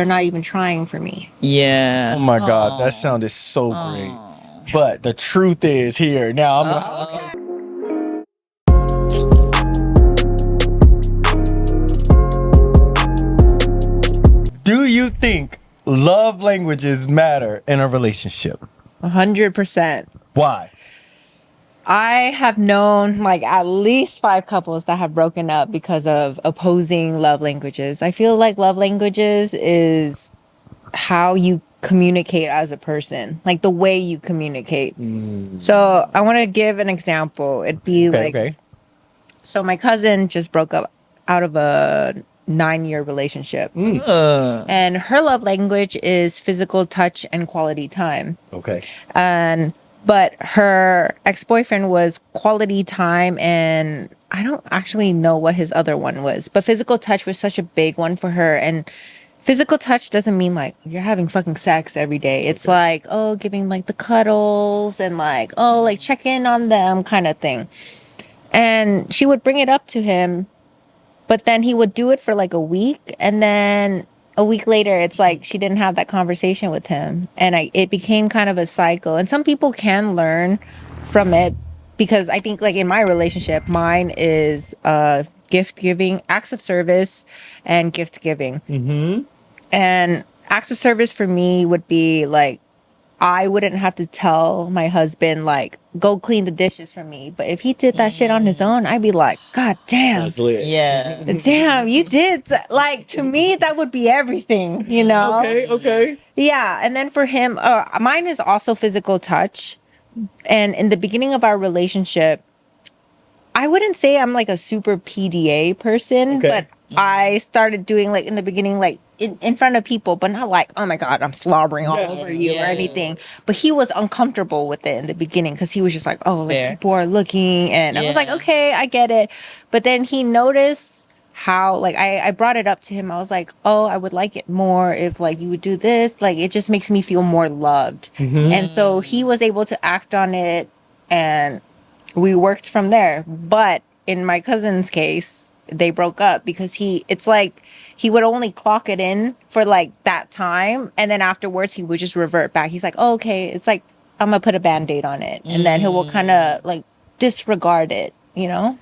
they're not even trying for me. Yeah. Oh my God, that sounded so great. But the truth is here. Now do you think love languages matter in a relationship? 100%. Why? I have known like at least 5 couples that have broken up because of opposing love languages. I feel like love languages is how you communicate as a person, like the way you communicate. So I want to give an example. It'd be Okay. so my cousin just broke up out of a 9-year relationship. And her love language is physical touch and quality time. Okay. But her ex-boyfriend was quality time, and I don't actually know what his other one was, but physical touch was such a big one for her. And physical touch doesn't mean like you're having fucking sex every day. It's like, oh, giving like the cuddles and like, oh, like check in on them kind of thing. And she would bring it up to him, but then he would do it for like a week, and then a week later it's like she didn't have that conversation with him, and it became kind of a cycle. And some people can learn from it, because I think like in my relationship, mine is gift giving, acts of service and gift giving. And acts of service for me would be like, I wouldn't have to tell my husband like go clean the dishes for me, but if he did that shit on his own, I'd be like, God damn. That's lit. Yeah. Damn, you did. Like, to me, that would be everything, you know? Okay. Yeah. And then for him, mine is also physical touch. And in the beginning of our relationship, I wouldn't say I'm like a super PDA person, Okay. but I started doing like in the beginning, like in front of people, but not like, oh my God, I'm slobbering all over you or anything. But he was uncomfortable with it in the beginning, because he was just like, oh, like Fair. people are looking. And I was like, Yeah. okay, I get it. But then he noticed how like I brought it up to him. I was like, oh, I would like it more if like you would do this. Like it just makes me feel more loved. And so he was able to act on it, and we worked from there. But in my cousin's case, they broke up because it's like he would only clock it in for like that time, and then afterwards he would just revert back. He's like, oh, okay, it's like I'm gonna put a band-aid on it, and then he will kind of like disregard it, you know?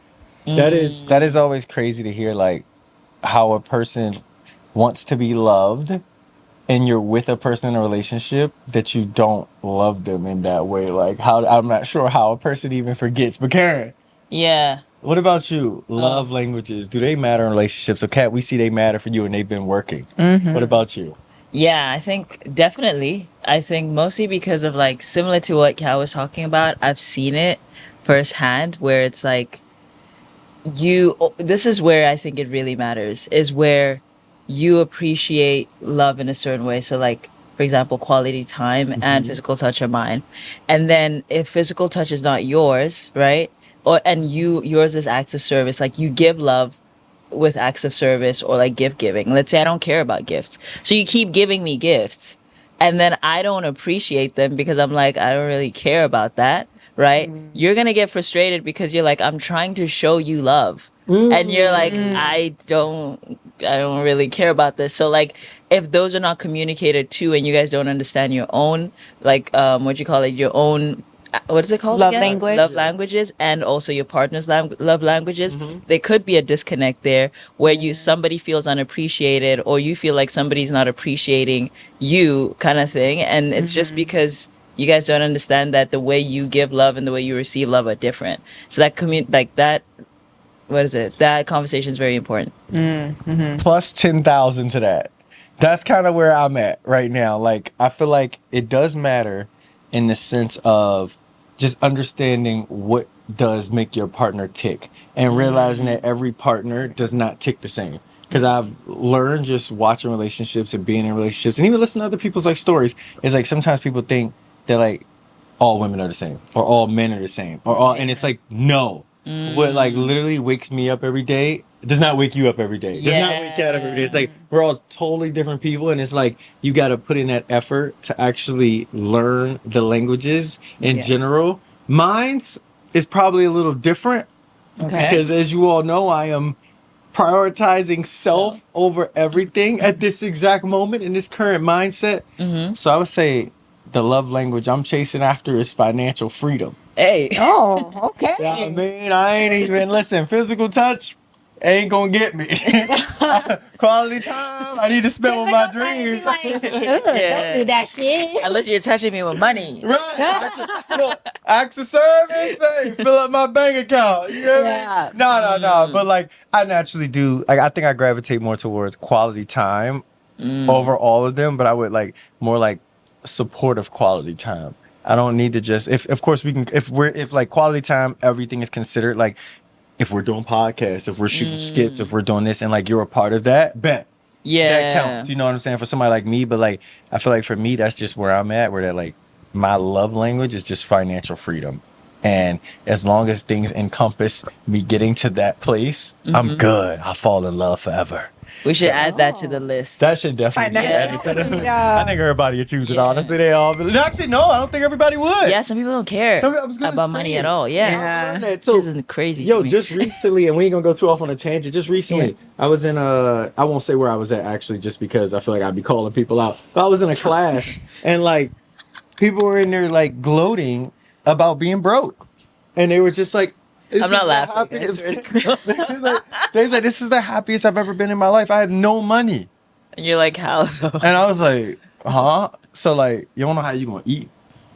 That is always crazy to hear, like how a person wants to be loved and you're with a person in a relationship that you don't love them in that way. Like how I'm not sure how a person even forgets. But Karen, Yeah. what about you? Love languages, do they matter in relationships? So Kat, we see they matter for you and they've been working. What about you? Yeah, I think definitely. I think mostly because of like similar to what Cal was talking about, I've seen it firsthand where it's like this is where I think it really matters, is where you appreciate love in a certain way. So like, for example, quality time and physical touch are mine. And then if physical touch is not yours, right? Yours is acts of service, like you give love with acts of service or like gift giving. Let's say I don't care about gifts. So you keep giving me gifts and then I don't appreciate them because I'm like, I don't really care about that, right? You're going to get frustrated because you're like, I'm trying to show you love. And you're like, I don't really care about this. So like, if those are not communicated to, and you guys don't understand your own, like, what you call it, your own, what is it called Love again? language. Love languages, and also your partner's love languages. There could be a disconnect there where somebody feels unappreciated, or you feel like somebody's not appreciating you, kind of thing. And it's just because you guys don't understand that the way you give love and the way you receive love are different. So that conversation is very important. Plus 10,000 to that. That's kind of where I'm at right now. Like, I feel like it does matter in the sense of just understanding what does make your partner tick and realizing that every partner does not tick the same. Because I've learned just watching relationships and being in relationships and even listening to other people's like stories, is like sometimes people think that like all women are the same or all men are the same or all, and it's like, no. What like literally wakes me up every day does not wake you up every day. Does not wake Kat up every day. It's like we're all totally different people, and it's like you got to put in that effort to actually learn the languages in general. Mine's is probably a little different Okay. because, as you all know, I am prioritizing self over everything at this exact moment in this current mindset. So I would say the love language I'm chasing after is financial freedom. Hey. Oh, okay. Yeah, I mean, I ain't even listen. Physical touch ain't gonna get me. Quality time, I need to spend with my dreams. Like, don't do that shit. Unless you're touching me with money. Right. Look, acts of service, hey, fill up my bank account. You know what I Yeah. mean? No. But like, I naturally do. Like, I think I gravitate more towards quality time over all of them. But I would like more like supportive quality time. I don't need to just if of course we can if like quality time everything is considered like if we're doing podcasts, if we're shooting skits, if we're doing this and like you're a part of that, bet. Yeah. That counts. You know what I'm saying? For somebody like me, but like I feel like for me that's just where I'm at, where that like my love language is just financial freedom. And as long as things encompass me getting to that place, I'm good. I'll fall in love forever. We should add that to the list. That should definitely be added to the Financial I think everybody would choose it, Yeah. honestly. They all no, actually no, I don't think everybody would. Yeah, some people don't care I was gonna about say money it. at all. Yeah. Yeah. That This too. isn't crazy. Yo, to me. just recently, and we ain't gonna go too off on a tangent. Just recently, I was in I won't say where I was at actually, just because I feel like I'd be calling people out. But I was in a class, and like people were in there like gloating about being broke, and they were just like, this I'm is not the laughing. I happiest- swear to God. they was like, this is the happiest I've ever been in my life. I have no money, And you're like, how though? and I was like, huh? So like, you don't know how you gonna eat.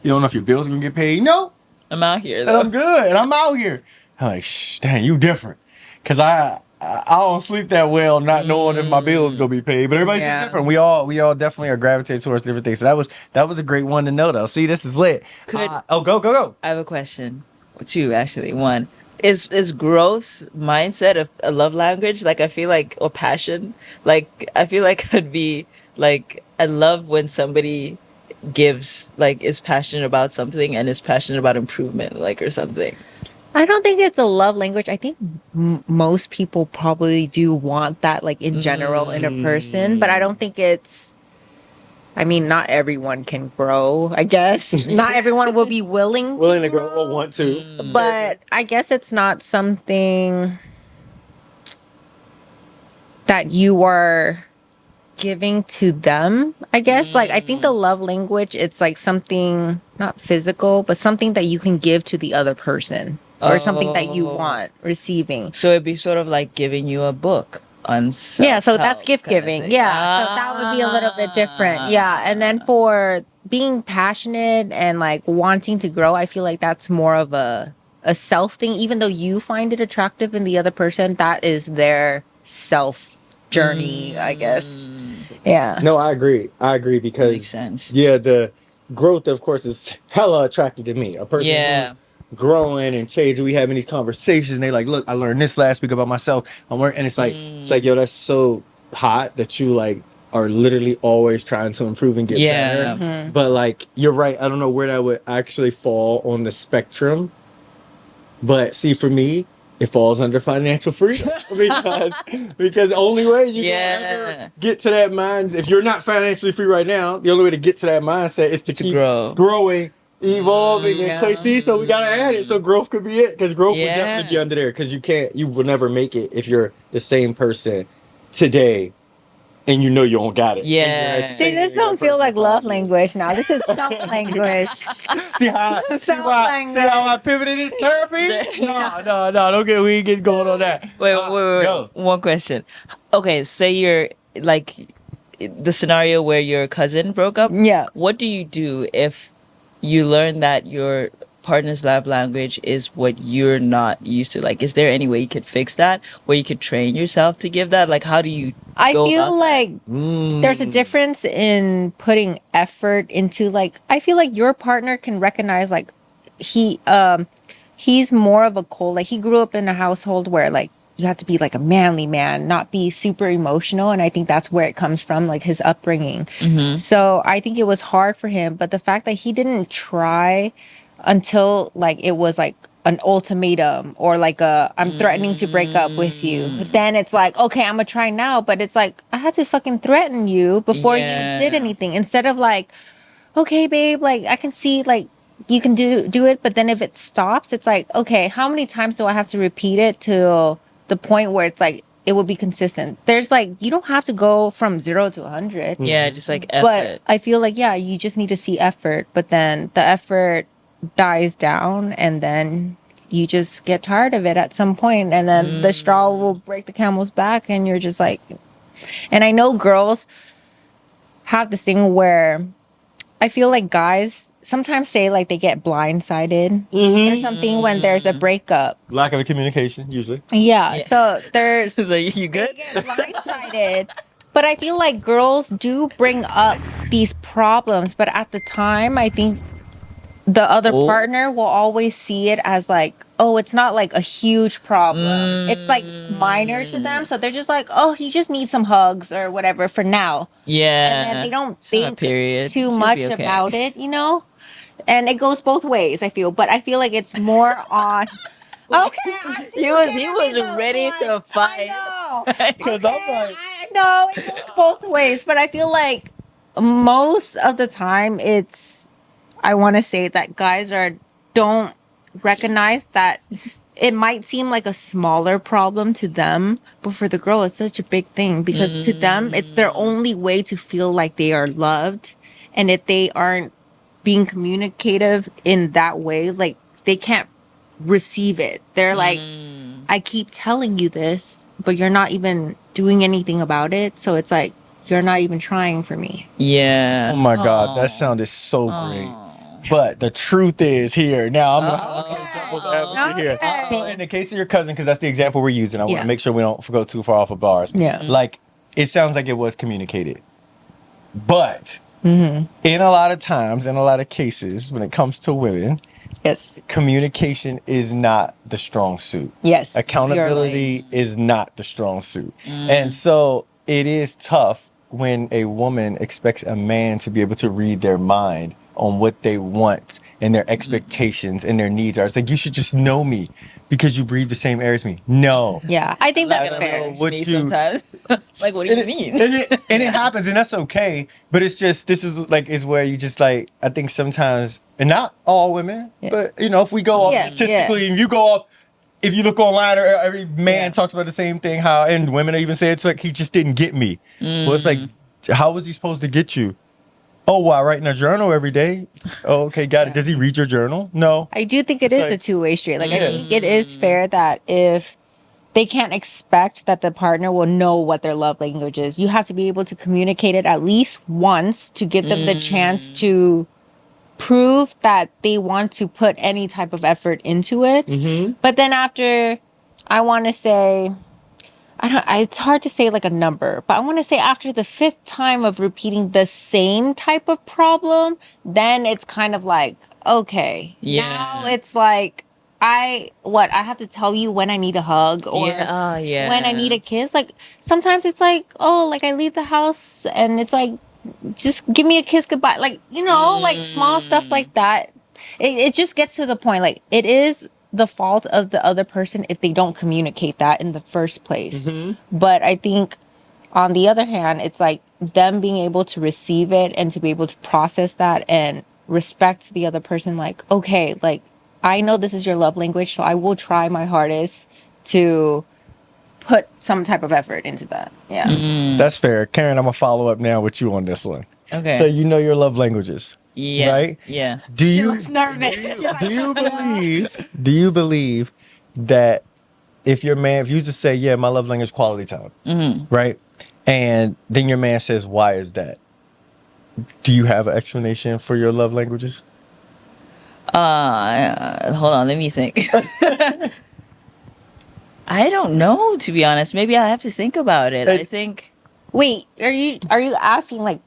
You don't know if your bills gonna get paid. No. I'm out here And though. I'm good, and I'm out here. I'm like, shh, dang, you different, cause I don't sleep that well, not knowing if my bills gonna be paid. But everybody's Yeah. just different. We all definitely are gravitating towards different things. So that was a great one to know, though. See, this is lit. Could- Go. I have a question. Two, actually. One. Is growth mindset a love language? Like I feel like or passion? Like I feel like I'd be like I love when somebody gives like is passionate about something and is passionate about improvement, like or something. I don't think it's a love language. I think most people probably do want that, like in general, in a person. But I don't think it's. I mean, not everyone can grow. I guess not everyone will be willing. Willing to grow or want to. But I guess it's not something that you are giving to them. I guess like I think the love language it's like something not physical, but something that you can give to the other person or something that you Oh. want receiving. So it'd be sort of like giving you a book on Yeah, so that's self-help gift kinda giving. thing. Yeah, so that would be a little bit different. Yeah, and then for being passionate and like wanting to grow, I feel like that's more of a self thing. Even though you find it attractive in the other person, that is their self journey, I guess. Yeah. No, I agree. Because Makes sense. yeah, the growth, of course, is hella attractive to me. A person Yeah. who's growing and changing. We having these conversations. And they like, look, I learned this last week about myself. I'm learning, and it's like, yo, that's so hot that you like are literally always trying to improve and get Yeah. better. But like, you're right. I don't know where that would actually fall on the spectrum. But see, for me, it falls under financial freedom because the only way you Yeah. can ever get to that mind, if you're not financially free right now, the only way to get to that mindset is to keep grow. growing, evolving, Yeah. and see. So we gotta add it. So growth could be it, because growth would Yeah. definitely be under there. Because you will never make it if you're the same person today, and you know you don't got it. Yeah. And you're that See, same this young don't feel person like in 5 love years. language now. This is self language. See how Self-language. see how I pivoted in therapy? No, don't get we ain't getting going on that. Wait. Go. One question. Okay, say you're like the scenario where your cousin broke up. Yeah. What do you do if you learn that your partner's love language is what you're not used to? Like, is there any way you could fix that? Where you could train yourself to give that? Like, how do you? I go feel about that? like there's a difference in putting effort into like I feel like your partner can recognize like he's more of a cold like he grew up in a household where like you have to be like a manly man, not be super emotional, and I think that's where it comes from, like his upbringing. So I think it was hard for him, but the fact that he didn't try until like it was like an ultimatum or like a I'm threatening to break up with you. But then it's like, okay, I'm gonna try now. But it's like I had to fucking threaten you before Yeah. you did anything. Instead of like, okay, babe, like I can see like you can do it, but then if it stops, it's like, okay, how many times do I have to repeat it till the point where it's like it will be consistent. There's like, you don't have to go from 0 to 100. Yeah, just like But effort. I feel like, yeah, you just need to see effort, but then the effort dies down and then you just get tired of it at some point, and then the straw will break the camel's back, and you're just like, and I know girls have this thing where I feel like guys sometimes say like they get blindsided or something when there's a breakup. Lack of communication, usually. Yeah. Yeah. So there's It's like, you they good? get blindsided. But I feel like girls do bring up these problems, but at the time, I think the other Oh. partner will always see it as like, oh, it's not like a huge problem. It's like minor to them. So they're just like, oh, he just needs some hugs or whatever for now. Yeah. And then they don't It's not a think period. too Should much be okay. about it, you know? And it goes both ways, I feel. But I feel like it's more on. Okay, I see He you was- giving he me was those ready looks. to fight. I know. Because I'm like, I know it goes both ways, but I feel like most of the time I want to say that guys don't recognize that it might seem like a smaller problem to them, but for the girl it's such a big thing because to them it's their only way to feel like they are loved, and if they aren't being communicative in that way, like they can't receive it. They're like, I keep telling you this, but you're not even doing anything about it. So it's like, you're not even trying for me. Yeah. oh my God, that sounded so great. But the truth is here. Now I'm devil's advocate here. Okay. So in the case of your cousin, because that's the example we're using, I want Yeah. to make sure we don't go too far off of bars. Yeah. Like, it sounds like it was communicated. But Mm-hmm. in a lot of times, in a lot of cases, when it comes to women, Yes. communication is not the strong suit. Yes. Accountability is not the strong suit. And so it is tough when a woman expects a man to be able to read their mind on what they want and their expectations and their needs are. It's like, you should just know me because you breathe the same air as me. No. Yeah. I think that's Like, fair. What what you- sometimes. Like, what do you mean? And it happens, and that's okay. But it's just, this is like, is where you just like, I think sometimes, and not all women, Yeah. but you know, if we go off Yeah, statistically, and you go off, if you look online, or every man talks about the same thing, how, and women even say it's like, he just didn't get me. Well, it's like, how was he supposed to get you? Oh, well, I write in a journal every day. Oh, okay, got it. Does he read your journal? No. I do think it It's is like- a two-way street. Like, I Yeah. think it is fair that if they can't expect that the partner will know what their love language is, you have to be able to communicate it at least once to give them the chance to prove that they want to put any type of effort into it. But then after, I want to say, it's hard to say like a number, but I want to say after the 5th time of repeating the same type of problem, then it's kind of like, okay, Yeah. now it's like, I have to tell you when I need a hug or Yeah. Oh, yeah. when I need a kiss. Like sometimes it's like, oh, like I leave the house and it's like, just give me a kiss goodbye. Like, you know, like small stuff like that. It just gets to the point. Like it is the fault of the other person if they don't communicate that in the first place. But I think on the other hand, it's like them being able to receive it and to be able to process that and respect the other person. Like, okay, like I know this is your love language, so I will try my hardest to put some type of effort into that. Yeah. That's fair. Karen, I'm going to follow up now with you on this one. Okay. So you know your love languages. Yeah. Right? Yeah. Do you nervous. do you believe that if your man, if you just say, yeah, my love language is quality time, right? And then your man says, why is that? Do you have an explanation for your love languages? Hold on, let me think. I don't know, to be honest. Maybe I have to think about it. I think Wait, are you asking like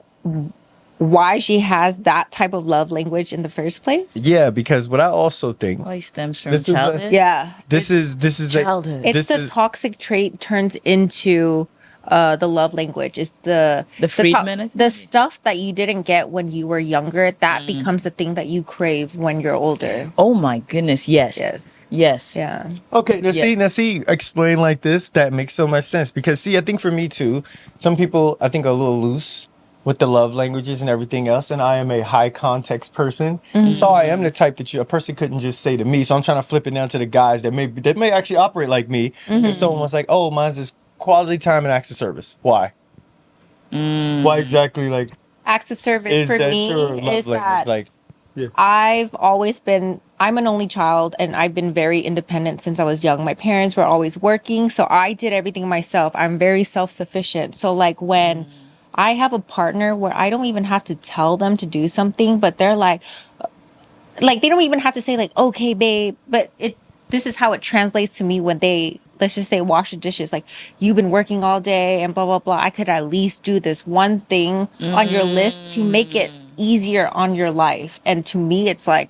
why she has that type of love language in the first place? Yeah, because what I also think, probably stems from This is a- childhood. Yeah. this is like, childhood. It's this the is- toxic trait turns into the love language. It's the Friedman, I think? the stuff that you didn't get when you were younger, that becomes the thing that you crave when you're older. Oh my goodness, yes. Yes. Yes. Yeah. Okay, Yes. now see, explain like this, that makes so much sense. Because see, I think for me too, some people I think are a little loose with the love languages and everything else, and I am a high context person. So I am the type that a person couldn't just say to me. So I'm trying to flip it down to the guys that may actually operate like me. If someone was like, oh, mine's is quality time and acts of service. Why? Why exactly? Like, Acts of service is for that me your love is language? that Like, yeah. I'm an only child and I've been very independent since I was young. My parents were always working, so I did everything myself. I'm very self-sufficient. So like when I have a partner where I don't even have to tell them to do something, but they're like they don't even have to say like, okay, babe, but this is how it translates to me when they, let's just say, wash the dishes. Like, you've been working all day and blah blah blah. I could at least do this one thing on your list to make it easier on your life. And to me, it's like,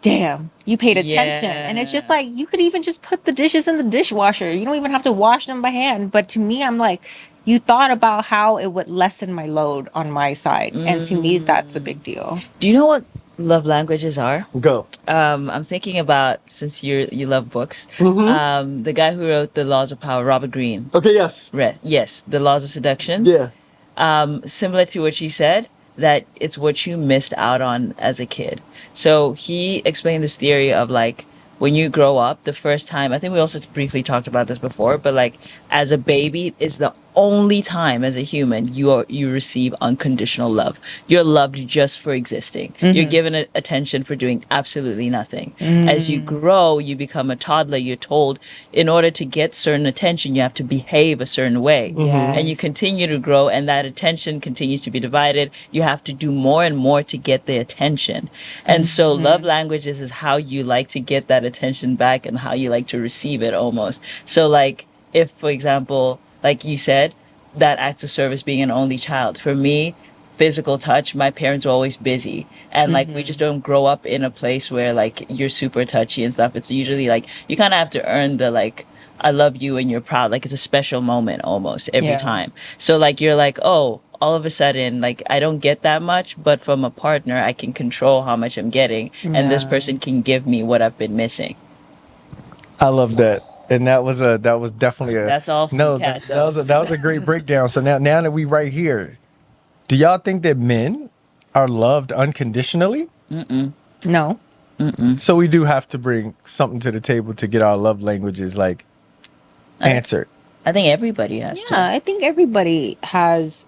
damn, you paid attention. And it's just Yeah. like, you could even just put the dishes in the dishwasher. You don't even have to wash them by hand. But to me, I'm like, you thought about how it would lessen my load on my side. And to me, that's a big deal. Do you know what love languages are? Go. I'm thinking about, since you love books, the guy who wrote The Laws of Power, Robert Greene. Okay. Yes. Yes, The Laws of Seduction. Yeah. Similar to what she said, that it's what you missed out on as a kid. So he explained this theory of like, when you grow up, the first time, I think we also briefly talked about this before, but like as a baby is the only time as a human you receive unconditional love. You're loved just for existing. You're given attention for doing absolutely nothing. As you grow, you become a toddler. You're told in order to get certain attention, you have to behave a certain way. And you continue to grow, and that attention continues to be divided. You have to do more and more to get the attention. And so love languages is how you like to get that attention back and how you like to receive it almost. So like if, for example, like you said, that act of service, being an only child, for me, physical touch, my parents were always busy, and like we just don't grow up in a place where like you're super touchy and stuff. It's usually like you kind of have to earn the like, I love you and you're proud. Like it's a special moment almost every Yeah. time. So like you're like, oh, all of a sudden, like I don't get that much, but from a partner, I can control how much I'm getting, and this Yeah. person can give me what I've been missing. I love that. And that was definitely a. That's all from No, Kat, that was a great breakdown. So now that we right here, do y'all think that men are loved unconditionally? No. So we do have to bring something to the table to get our love languages like answered. I think everybody has to. Yeah, I think everybody has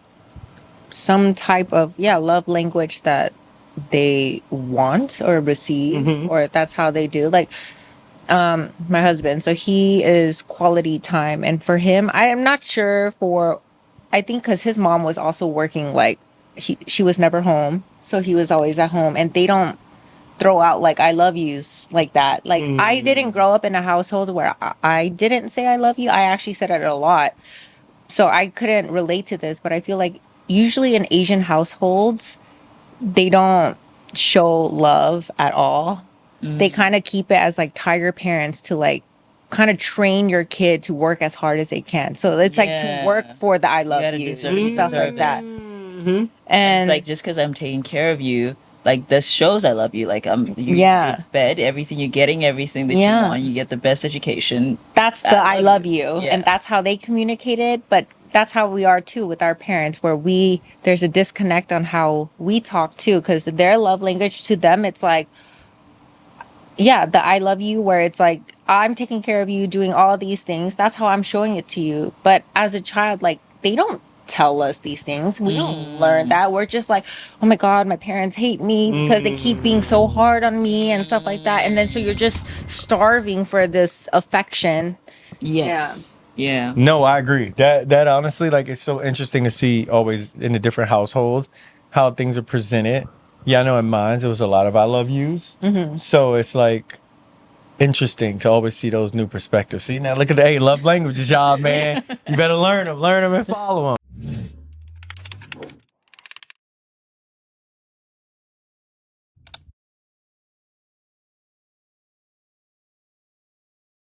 some type of love language that they want or receive, or that's how they do. Like my husband, so he is quality time, and for him, I am not sure for, I think because his mom was also working, like she was never home, so he was always at home, and they don't throw out like I love yous like that. Like I didn't grow up in a household where I didn't say I love you. I actually said it a lot. So I couldn't relate to this, but I feel like usually in Asian households, they don't show love at all. They kind of keep it as like tiger parents to like kind of train your kid to work as hard as they can. So it's like to Yeah. work for the I love gotta you deserve- and stuff deserve like that. It's And like just because I'm taking care of you, like this shows I love you. Like you Yeah. get fed everything, you're getting everything that Yeah. you want. You get the best education. that's the I love you. Yeah. And that's how they communicated. But that's how we are too with our parents, where there's a disconnect on how we talk too, because their love language to them, it's like, the I love you, where it's like, I'm taking care of you, doing all these things. That's how I'm showing it to you. But as a child, like, they don't tell us these things. We don't learn that. We're just like, oh my God, my parents hate me because they keep being so hard on me and stuff like that. And then so you're just starving for this affection. Yes. Yeah. No, I agree. That honestly, like, it's so interesting to see always in the different households how things are presented. Yeah, I know in mine it was a lot of I love yous. So it's like interesting to always see those new perspectives. See, now look at the love languages, y'all, man. You better learn them and follow them.